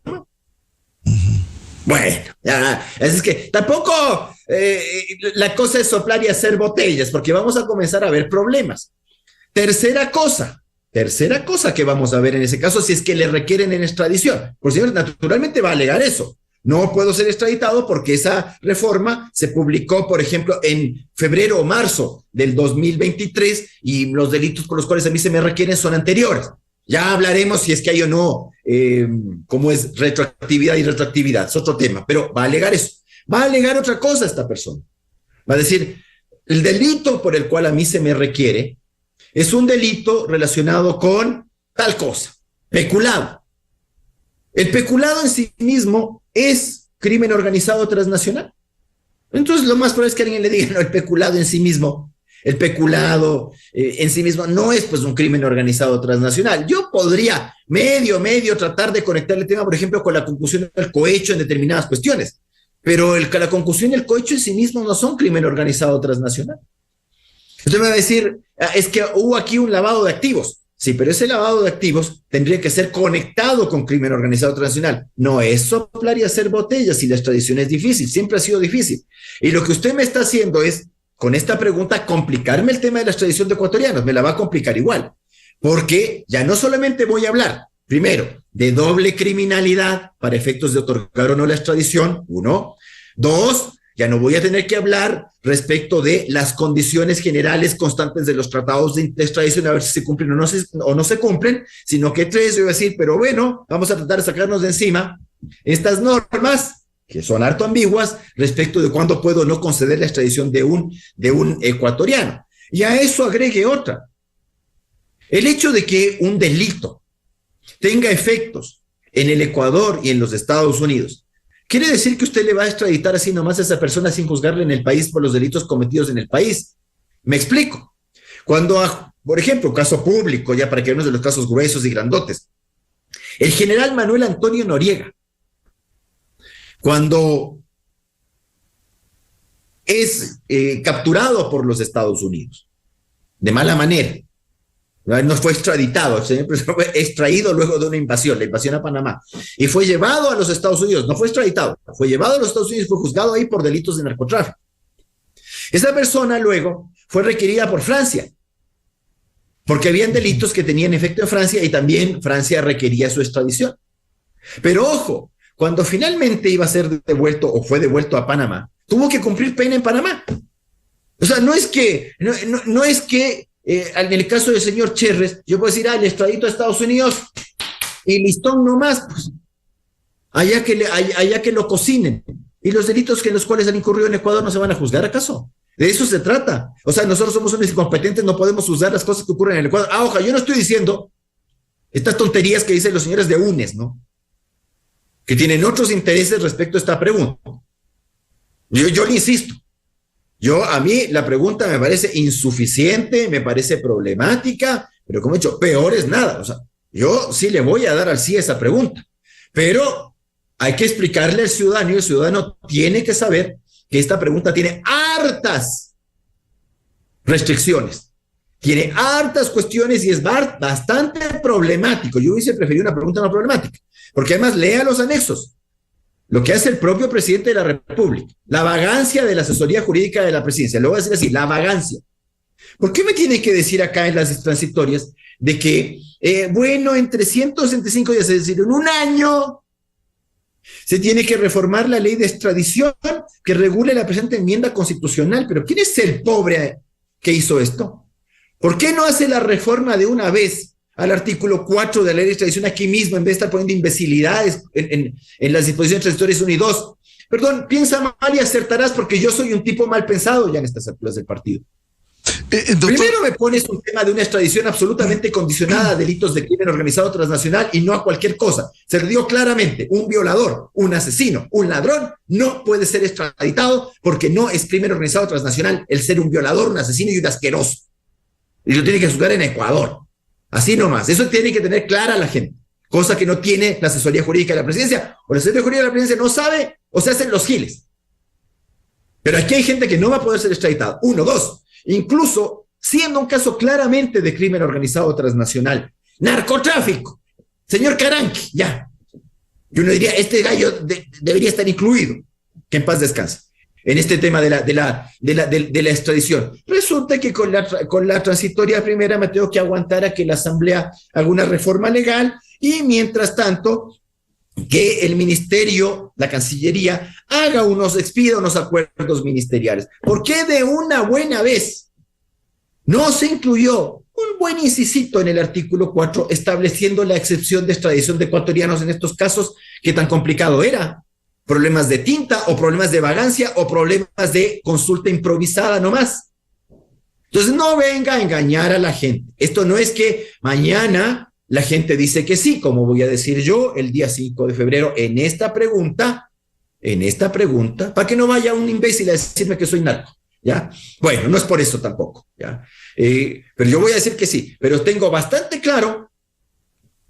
Bueno, ya, es que tampoco la cosa es soplar y hacer botellas, porque vamos a comenzar a ver problemas. Tercera cosa que vamos a ver en ese caso, si es que le requieren en extradición. Por señor, naturalmente va a alegar eso. No puedo ser extraditado porque esa reforma se publicó, por ejemplo, en febrero o marzo del 2023 y los delitos por los cuales a mí se me requieren son anteriores. Ya hablaremos si es que hay o no, cómo es retroactividad y retroactividad, es otro tema, pero va a alegar eso. Va a alegar otra cosa esta persona. Va a decir, el delito por el cual a mí se me requiere es un delito relacionado con tal cosa, peculado. El peculado en sí mismo es crimen organizado transnacional. Entonces lo más probable es que alguien le diga, no, el peculado en sí mismo no es pues un crimen organizado transnacional. Yo podría medio tratar de conectar el tema, por ejemplo, con la concusión del cohecho en determinadas cuestiones, pero la concusión y el cohecho en sí mismos no son crimen organizado transnacional. Entonces me va a decir, es que hubo aquí un lavado de activos. Sí, pero ese lavado de activos tendría que ser conectado con crimen organizado transnacional. No es soplar y hacer botellas, y la extradición es difícil, siempre ha sido difícil. Y lo que usted me está haciendo es, con esta pregunta, complicarme el tema de la extradición de ecuatorianos. Me la va a complicar igual, porque ya no solamente voy a hablar, primero, de doble criminalidad para efectos de otorgar o no la extradición, 1. 2, ya no voy a tener que hablar respecto de las condiciones generales constantes de los tratados de extradición, a ver si se cumplen o no se cumplen, sino que 3, yo voy a decir, pero bueno, vamos a tratar de sacarnos de encima estas normas que son harto ambiguas respecto de cuándo puedo o no conceder la extradición de un ecuatoriano. Y a eso agregue otra. El hecho de que un delito tenga efectos en el Ecuador y en los Estados Unidos, ¿quiere decir que usted le va a extraditar así nomás a esa persona sin juzgarle en el país por los delitos cometidos en el país? Me explico. Cuando, por ejemplo, caso público, ya para que veamos de los casos gruesos y grandotes, el general Manuel Antonio Noriega, cuando es capturado por los Estados Unidos, de mala manera, no fue extraditado, el señor fue extraído luego de una invasión, la invasión a Panamá, y fue llevado a los Estados Unidos, no fue extraditado, fue llevado a los Estados Unidos y fue juzgado ahí por delitos de narcotráfico. Esa persona luego fue requerida por Francia, porque habían delitos que tenían efecto en Francia y también Francia requería su extradición. Pero ojo, cuando finalmente iba a ser devuelto o fue devuelto a Panamá, tuvo que cumplir pena en Panamá. O sea, no es que en el caso del señor Cherres, yo puedo decir, le extradito a Estados Unidos y listón nomás, pues, allá que lo cocinen. Y los delitos en los cuales han incurrido en Ecuador no se van a juzgar, ¿acaso? De eso se trata. O sea, nosotros somos unos incompetentes, no podemos juzgar las cosas que ocurren en el Ecuador. Ojalá, yo no estoy diciendo estas tonterías que dicen los señores de UNES, ¿no? Que tienen otros intereses respecto a esta pregunta. Yo le insisto. A mí la pregunta me parece insuficiente, me parece problemática, pero como he dicho, peor es nada. O sea, yo sí le voy a dar al sí a esa pregunta, pero hay que explicarle al ciudadano, y el ciudadano tiene que saber que esta pregunta tiene hartas restricciones, tiene hartas cuestiones y es bastante problemático. Yo hubiese preferido una pregunta no problemática, porque además lea los anexos, lo que hace el propio presidente de la República, la vagancia de la asesoría jurídica de la presidencia, lo voy a decir así, la vagancia. ¿Por qué me tiene que decir acá en las transitorias de que, bueno, en 365 días, es decir, en un año, se tiene que reformar la ley de extradición que regule la presente enmienda constitucional? Pero ¿quién es el pobre que hizo esto? ¿Por qué no hace la reforma de una vez al artículo 4 de la ley de extradición aquí mismo, en vez de estar poniendo imbecilidades en las disposiciones transitorias 1 y 2? Perdón, piensa mal y acertarás, porque yo soy un tipo mal pensado ya en estas alturas del partido. Primero me pones un tema de una extradición absolutamente condicionada a delitos de crimen organizado transnacional y no a cualquier cosa. Se lo digo claramente, un violador, un asesino, un ladrón no puede ser extraditado porque no es crimen organizado transnacional el ser un violador, un asesino y un asqueroso. Y lo tiene que juzgar en Ecuador. Así nomás. Eso tiene que tener clara la gente. Cosa que no tiene la asesoría jurídica de la presidencia. O la asesoría jurídica de la presidencia no sabe o se hacen los giles. Pero aquí hay gente que no va a poder ser extraditado. 1, 2. Incluso siendo un caso claramente de crimen organizado transnacional, narcotráfico, señor Caranqui, ya. Y uno diría, este gallo debería estar incluido, que en paz descanse, en este tema de la extradición. Resulta que con la transitoria primera me tengo que aguantar a que la Asamblea haga una reforma legal y mientras tanto que el ministerio, la Cancillería, expida unos acuerdos ministeriales. ¿Por qué de una buena vez no se incluyó un buen incisito en el artículo 4 estableciendo la excepción de extradición de ecuatorianos en estos casos? ¿Qué tan complicado era? ¿Problemas de tinta o problemas de vagancia o problemas de consulta improvisada nomás? Entonces no venga a engañar a la gente. Esto no es que mañana la gente dice que sí, como voy a decir yo el día 5 de febrero en esta pregunta, para que no vaya un imbécil a decirme que soy narco, ¿ya? Bueno, no es por eso tampoco, ¿ya? Pero yo voy a decir que sí, pero tengo bastante claro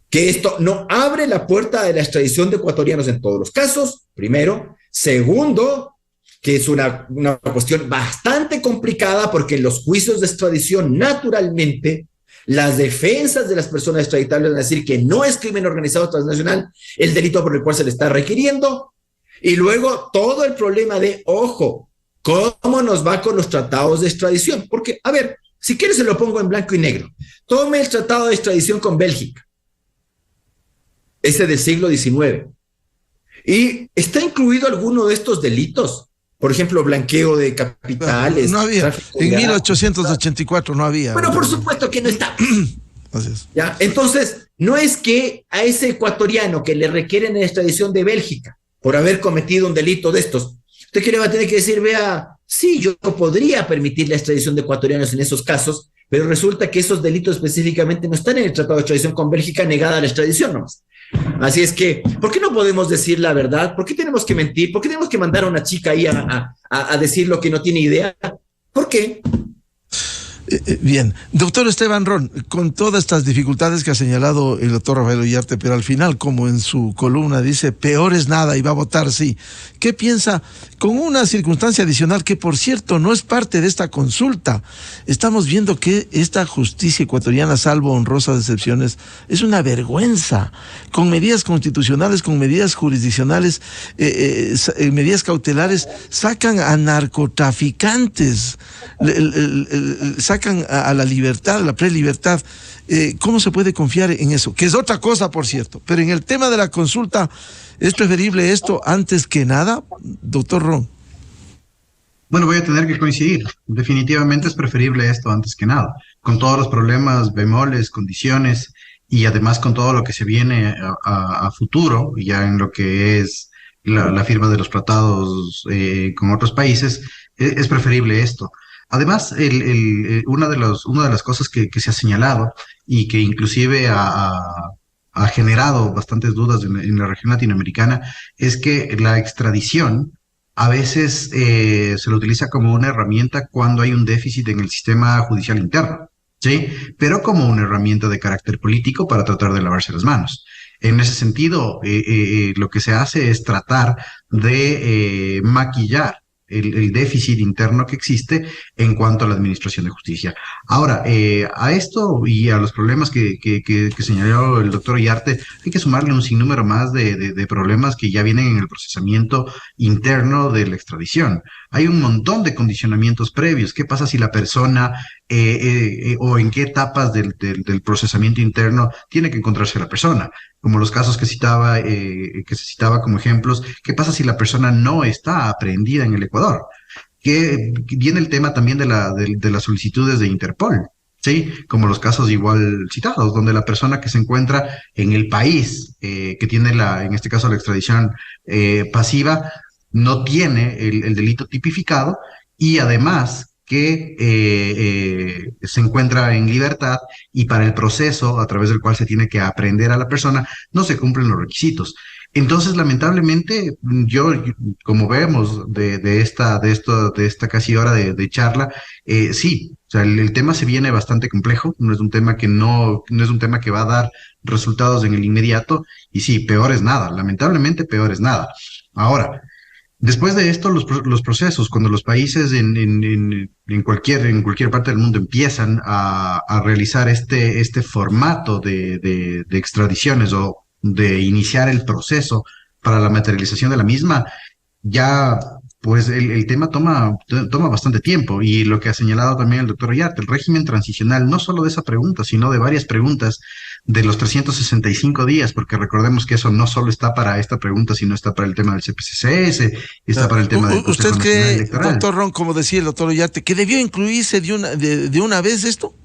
que esto no abre la puerta de la extradición de ecuatorianos en todos los casos, primero. Segundo, que es una cuestión bastante complicada porque en los juicios de extradición, naturalmente, las defensas de las personas extraditables van a decir que no es crimen organizado transnacional el delito por el cual se le está requiriendo. Y luego todo el problema de, ojo, ¿cómo nos va con los tratados de extradición? Porque, a ver, si quieres se lo pongo en blanco y negro. Tome el tratado de extradición con Bélgica, ese del siglo XIX. ¿Y está incluido alguno de estos delitos? Por ejemplo, blanqueo de capitales. No había. En 1884 no había. Bueno, por supuesto que no está. Así es. ¿Ya? Entonces, no es que a ese ecuatoriano que le requieren la extradición de Bélgica por haber cometido un delito de estos, usted que le va a tener que decir, vea, sí, yo podría permitir la extradición de ecuatorianos en esos casos, pero resulta que esos delitos específicamente no están en el tratado de extradición con Bélgica, negada la extradición nomás. Así es que, ¿por qué no podemos decir la verdad? ¿Por qué tenemos que mentir? ¿Por qué tenemos que mandar a una chica ahí a decir lo que no tiene idea? ¿Por qué? Bien, doctor Esteban Ron, con todas estas dificultades que ha señalado el doctor Rafael Ollarte, pero al final, como en su columna dice, peor es nada y va a votar sí. ¿Qué piensa con una circunstancia adicional que, por cierto, no es parte de esta consulta? Estamos viendo que esta justicia ecuatoriana, salvo honrosas excepciones, es una vergüenza, con medidas constitucionales, con medidas jurisdiccionales, medidas cautelares, sacan a narcotraficantes, sacan a la libertad, a la prelibertad. ¿Cómo se puede confiar en eso? Que es otra cosa, por cierto. Pero en el tema de la consulta, ¿es preferible esto antes que nada, doctor Ron? Bueno, voy a tener que coincidir. Definitivamente es preferible esto antes que nada. Con todos los problemas, bemoles, condiciones y además con todo lo que se viene a futuro, ya en lo que es la firma de los tratados con otros países, es preferible esto. Además, una de las cosas que se ha señalado y que inclusive ha generado bastantes dudas en la región latinoamericana es que la extradición a veces se lo utiliza como una herramienta cuando hay un déficit en el sistema judicial interno, ¿sí? Pero como una herramienta de carácter político para tratar de lavarse las manos. En ese sentido, lo que se hace es tratar de maquillar el déficit interno que existe en cuanto a la administración de justicia. Ahora, a esto y a los problemas que señaló el doctor Iyarte, hay que sumarle un sinnúmero más de problemas que ya vienen en el procesamiento interno de la extradición. Hay un montón de condicionamientos previos. ¿Qué pasa si la persona o en qué etapas del procesamiento interno tiene que encontrarse la persona? Como los casos que se citaba como ejemplos. ¿Qué pasa si la persona no está aprehendida en el Ecuador? Que viene el tema también de las solicitudes de Interpol, ¿sí? Como los casos igual citados, donde la persona que se encuentra en el país que tiene en este caso la extradición pasiva, no tiene el delito tipificado y además que se encuentra en libertad y para el proceso a través del cual se tiene que aprehender a la persona no se cumplen los requisitos. Entonces, lamentablemente, como vemos de esta casi hora de charla, sí, o sea, el tema se viene bastante complejo, no es un tema que no es un tema que va a dar resultados en el inmediato, y sí, peor es nada, lamentablemente peor es nada. Ahora, después de esto, los procesos, cuando los países en cualquier parte del mundo empiezan a realizar este formato de extradiciones o de iniciar el proceso para la materialización de la misma, ya pues el tema toma bastante tiempo. Y lo que ha señalado también el doctor Iyarte, el régimen transicional, no solo de esa pregunta, sino de varias preguntas de los 365 días, porque recordemos que eso no solo está para esta pregunta, sino está para el tema del CPCCS, está para el tema del Consejo ¿Usted Nacional cree, Electoral. doctor Ron, como decía el doctor Iyarte, que debió incluirse de una vez esto?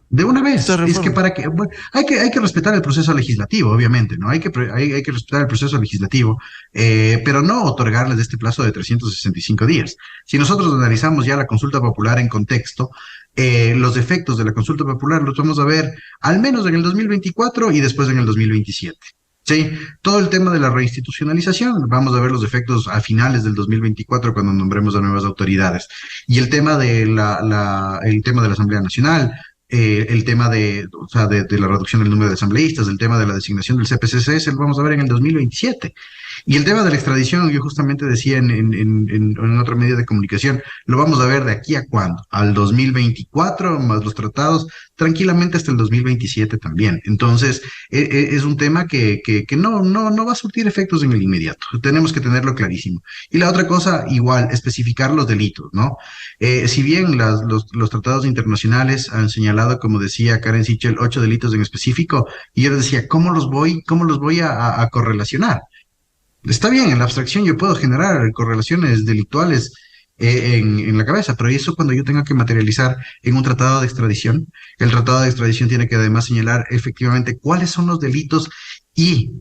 De una vez, es que bueno, hay que respetar el proceso legislativo, obviamente, ¿no? Hay que respetar el proceso legislativo, pero no otorgarles este plazo de 365 días. Si nosotros analizamos ya la consulta popular en contexto, los efectos de la consulta popular los vamos a ver al menos en el 2024 y después en el 2027. Sí, todo el tema de la reinstitucionalización, vamos a ver los efectos a finales del 2024 cuando nombremos a nuevas autoridades. Y el tema el tema de la Asamblea Nacional, el tema de la reducción del número de asambleístas, el tema de la designación del CPCCS, lo vamos a ver en el 2027. Y el tema de la extradición, yo justamente decía en otro medio de comunicación, lo vamos a ver de aquí a cuándo, al 2024, más los tratados, tranquilamente hasta el 2027 también. Entonces, es un tema que no va a surtir efectos en el inmediato. Tenemos que tenerlo clarísimo. Y la otra cosa, igual, especificar los delitos, ¿no? Si bien los tratados internacionales han señalado, como decía Karen Sichel, 8 delitos en específico, y yo les decía, ¿cómo los voy a correlacionar? Está bien, en la abstracción yo puedo generar correlaciones delictuales en la cabeza, pero eso cuando yo tenga que materializar en un tratado de extradición, el tratado de extradición tiene que además señalar efectivamente cuáles son los delitos y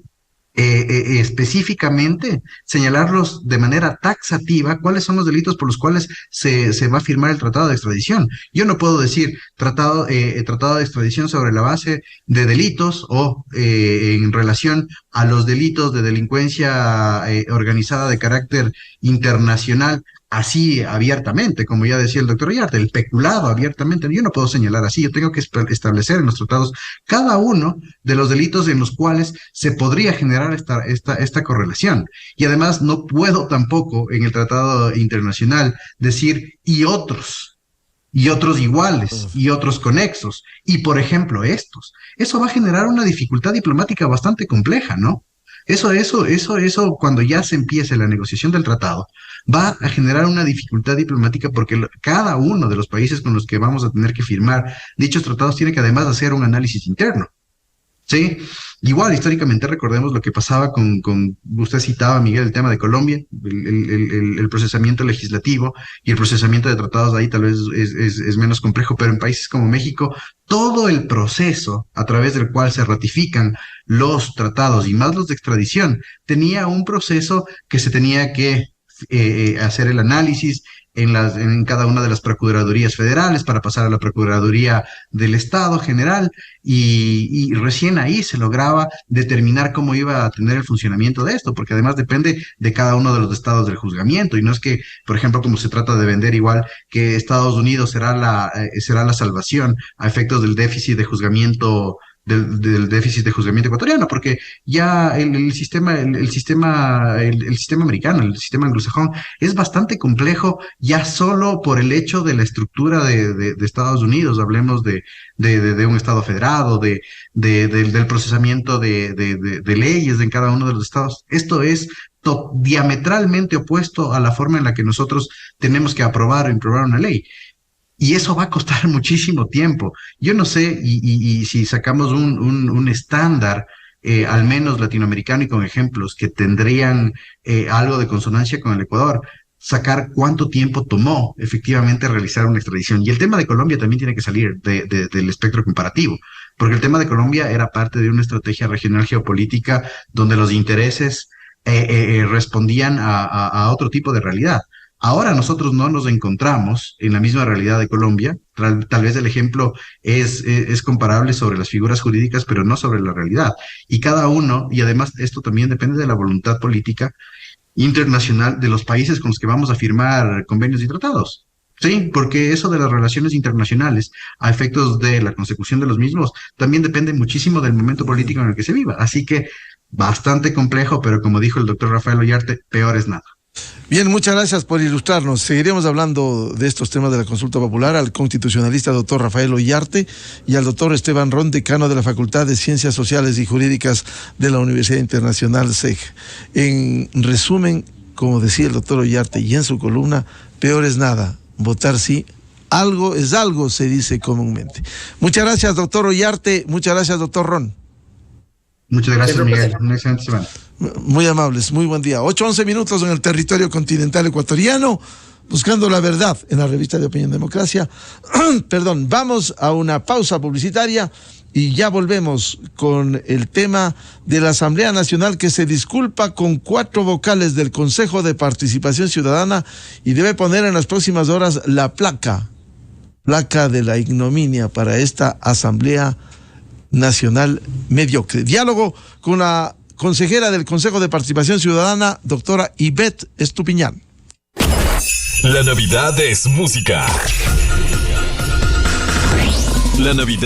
específicamente señalarlos de manera taxativa, cuáles son los delitos por los cuales se va a firmar el tratado de extradición. Yo no puedo decir tratado de extradición sobre la base de delitos o en relación a los delitos de delincuencia organizada de carácter internacional, así abiertamente, como ya decía el doctor Iyarte, el peculado abiertamente. Yo no puedo señalar así, yo tengo que establecer en los tratados cada uno de los delitos en los cuales se podría generar esta correlación. Y además no puedo tampoco en el tratado internacional decir y otros iguales, y otros conexos, y por ejemplo estos. Eso va a generar una dificultad diplomática bastante compleja, ¿no? Eso, cuando ya se empiece la negociación del tratado, va a generar una dificultad diplomática porque cada uno de los países con los que vamos a tener que firmar dichos tratados tiene que además hacer un análisis interno. Sí, igual históricamente recordemos lo que pasaba usted citaba, Miguel, el tema de Colombia, el procesamiento legislativo y el procesamiento de tratados ahí tal vez es menos complejo, pero en países como México, todo el proceso a través del cual se ratifican los tratados y más los de extradición, tenía un proceso que se tenía que hacer el análisis en cada una de las procuradurías federales para pasar a la Procuraduría del Estado General y recién ahí se lograba determinar cómo iba a tener el funcionamiento de esto, porque además depende de cada uno de los estados del juzgamiento y no es que, por ejemplo, como se trata de vender igual que Estados Unidos será la salvación a efectos del déficit de juzgamiento del déficit de juzgamiento ecuatoriano, porque ya el sistema americano, el sistema anglosajón, es bastante complejo ya solo por el hecho de la estructura de Estados Unidos. Hablemos de un Estado federado, del procesamiento de leyes en cada uno de los estados. Esto es diametralmente opuesto a la forma en la que nosotros tenemos que aprobar o improbar una ley. Y eso va a costar muchísimo tiempo. Yo no sé, y si sacamos un estándar, al menos latinoamericano y con ejemplos que tendrían algo de consonancia con el Ecuador, sacar cuánto tiempo tomó efectivamente realizar una extradición. Y el tema de Colombia también tiene que salir del espectro comparativo, porque el tema de Colombia era parte de una estrategia regional geopolítica donde los intereses respondían a otro tipo de realidad. Ahora nosotros no nos encontramos en la misma realidad de Colombia. Tal vez el ejemplo es comparable sobre las figuras jurídicas, pero no sobre la realidad. Y cada uno, y además esto también depende de la voluntad política internacional de los países con los que vamos a firmar convenios y tratados. Sí, porque eso de las relaciones internacionales a efectos de la consecución de los mismos también depende muchísimo del momento político en el que se viva. Así que bastante complejo, pero como dijo el doctor Rafael Ollarte, peor es nada. Bien, muchas gracias por ilustrarnos. Seguiremos hablando de estos temas de la consulta popular al constitucionalista doctor Rafael Ollarte y al doctor Esteban Ron, decano de la Facultad de Ciencias Sociales y Jurídicas de la Universidad Internacional SEG. En resumen, como decía el doctor Ollarte y en su columna, peor es nada, votar sí, algo es algo, se dice comúnmente. Muchas gracias, doctor Ollarte, muchas gracias, doctor Ron. Muchas gracias, Miguel. Una excelente semana. Muy amables, muy buen día. 8:11 minutos en el territorio continental ecuatoriano, buscando la verdad en la revista de Opinión Democracia. Perdón, vamos a una pausa publicitaria y ya volvemos con el tema de la Asamblea Nacional, que se disculpa con 4 vocales del Consejo de Participación Ciudadana y debe poner en las próximas horas la placa de la ignominia para esta Asamblea Nacional mediocre. Diálogo con la consejera del Consejo de Participación Ciudadana, doctora Ivette Estupiñán. La Navidad es música. La Navidad